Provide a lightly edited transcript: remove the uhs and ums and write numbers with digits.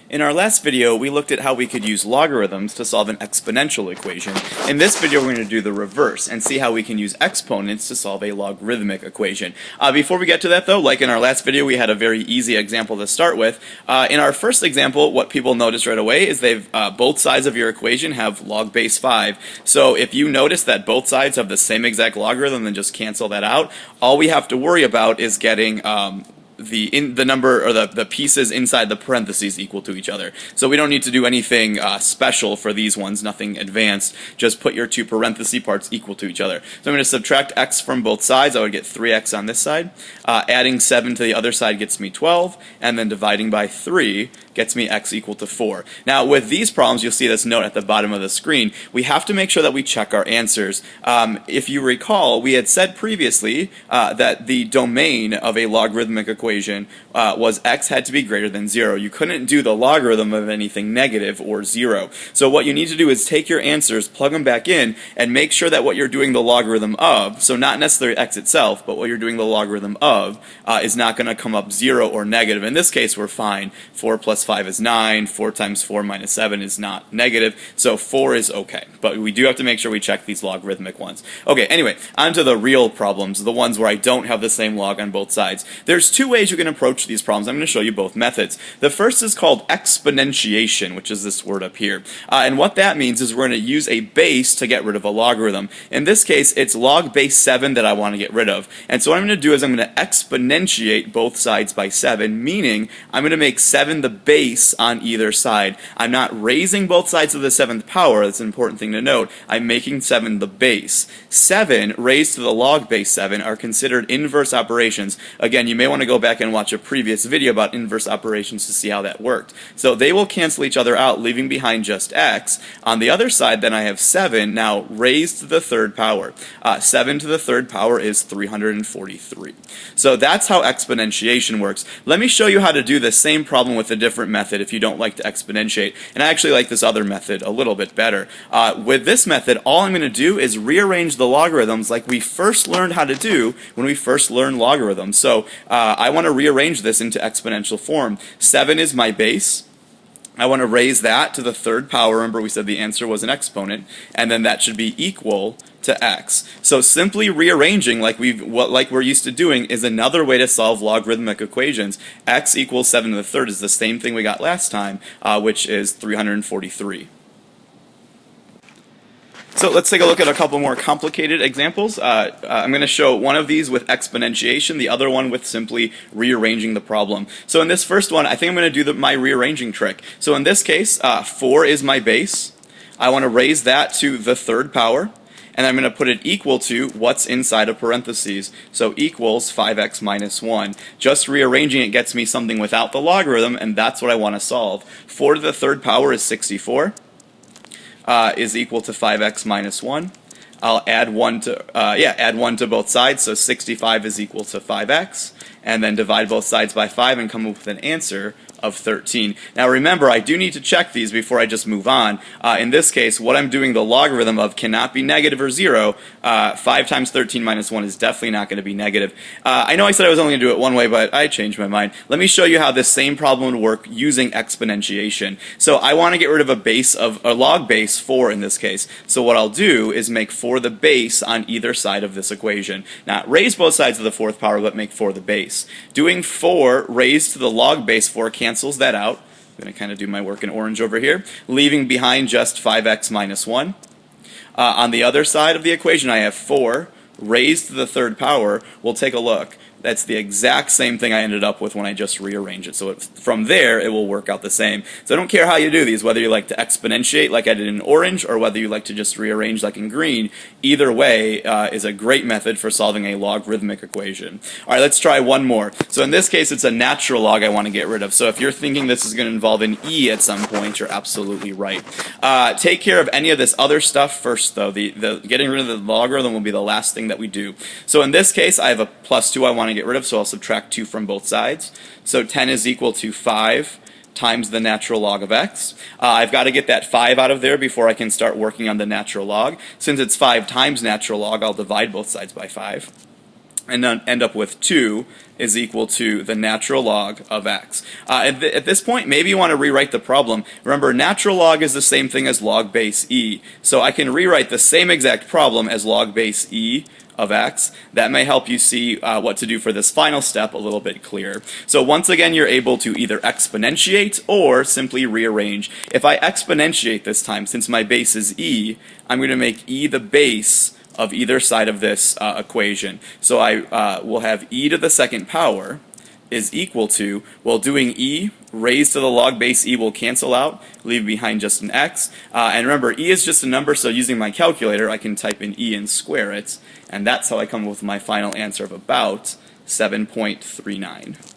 In our last video, we looked at how we could use logarithms to solve an exponential equation. In this video, we're going to do the reverse and see how we can use exponents to solve a logarithmic equation. Before we get to that though, like in our last video, we had a very easy example to start with. In our first example, what people notice right away is both sides of your equation have log base 5. So if you notice that both sides have the same exact logarithm, then just cancel that out. All we have to worry about is getting the number or the pieces inside the parentheses equal to each other. So we don't need to do anything special for these ones, nothing advanced. Just put your two parenthesis parts equal to each other. So I'm going to subtract x from both sides. I would get 3x on this side. Adding 7 to the other side gets me 12, and then dividing by 3 gets me x equal to 4. Now with these problems, you'll see this note at the bottom of the screen. We have to make sure that we check our answers. If you recall, we had said previously that the domain of a logarithmic equation was x had to be greater than 0. You couldn't do the logarithm of anything negative or 0. So what you need to do is take your answers, plug them back in, and make sure that what you're doing the logarithm of, so not necessarily x itself, but what you're doing the logarithm of, is not going to come up 0 or negative. In this case, we're fine. 4 plus 5 is 9. 4 times 4 minus 7 is not negative. So 4 is okay. But we do have to make sure we check these logarithmic ones. Okay, anyway, on to the real problems, the ones where I don't have the same log on both sides. There's two ways you can approach these problems. I'm going to show you both methods. The first is called exponentiation, which is this word up here. And what that means is we're going to use a base to get rid of a logarithm. In this case, it's log base 7 that I want to get rid of. And so what I'm going to do is I'm going to exponentiate both sides by 7, meaning I'm going to make 7 the base on either side. I'm not raising both sides to the 7th power. That's an important thing to note. I'm making 7 the base. 7 raised to the log base 7 are considered inverse operations. Again, you may want to go back and watch a previous video about inverse operations to see how that worked. So they will cancel each other out, leaving behind just x. On the other side, then I have 7 now raised to the 3rd power. 7 to the 3rd power is 343. So that's how exponentiation works. Let me show you how to do the same problem with a different method if you don't like to exponentiate. And I actually like this other method a little bit better. With this method, all I'm going to do is rearrange the logarithms like we first learned how to do when we first learned logarithms. So I want to rearrange this into exponential form. 7 is my base. I want to raise that to the 3rd power. Remember, we said the answer was an exponent, and then that should be equal to x. So simply rearranging like we're used to doing is another way to solve logarithmic equations. X equals 7 to the 3rd is the same thing we got last time, which is 343. So let's take a look at a couple more complicated examples. I'm going to show one of these with exponentiation, the other one with simply rearranging the problem. So in this first one, I think I'm going to do my rearranging trick. So in this case, 4 is my base. I want to raise that to the 3rd power, and I'm going to put it equal to what's inside of parentheses. So equals 5x minus 1. Just rearranging it gets me something without the logarithm, and that's what I want to solve. 4 to the 3rd power is 64. Is equal to 5x minus 1. I'll add 1 to both sides, so 65 is equal to 5x, and then divide both sides by 5 and come up with an answer of 13. Now remember, I do need to check these before I just move on. In this case, what I'm doing the logarithm of cannot be negative or 0. 5 times 13 minus 1 is definitely not going to be negative. I know I said I was only going to do it one way, but I changed my mind. Let me show you how this same problem would work using exponentiation. So I want to get rid of a log base 4 in this case. So what I'll do is make 4 the base on either side of this equation. Not raise both sides to the 4th power, but make 4 the base. Doing 4 raised to the log base 4 cancels that out. I'm going to kind of do my work in orange over here, leaving behind just 5x minus 1. On the other side of the equation, I have 4 raised to the 3rd power. We'll take a look. That's the exact same thing I ended up with when I just rearranged it. So from there, it will work out the same. So I don't care how you do these, whether you like to exponentiate like I did in orange, or whether you like to just rearrange like in green. Either way is a great method for solving a logarithmic equation. All right, let's try one more. So in this case, it's a natural log I want to get rid of. So if you're thinking this is going to involve an e at some point, you're absolutely right. Take care of any of this other stuff first, though. The getting rid of the logarithm will be the last thing that we do. So in this case, I have a plus 2 I want to get rid of, so I'll subtract 2 from both sides. So 10 is equal to 5 times the natural log of x. I've got to get that 5 out of there before I can start working on the natural log. Since it's 5 times natural log, I'll divide both sides by 5. and then end up with 2 is equal to the natural log of x. At this point, maybe you want to rewrite the problem. Remember, natural log is the same thing as log base e. So I can rewrite the same exact problem as log base e of x. That may help you see what to do for this final step a little bit clearer. So once again, you're able to either exponentiate or simply rearrange. If I exponentiate this time, since my base is e, I'm going to make e the base of either side of this equation. So I will have e to the second power is equal to, well, doing e raised to the log base e will cancel out, leave behind just an x. And remember, e is just a number, so using my calculator, I can type in e and square it. And that's how I come up with my final answer of about 7.39.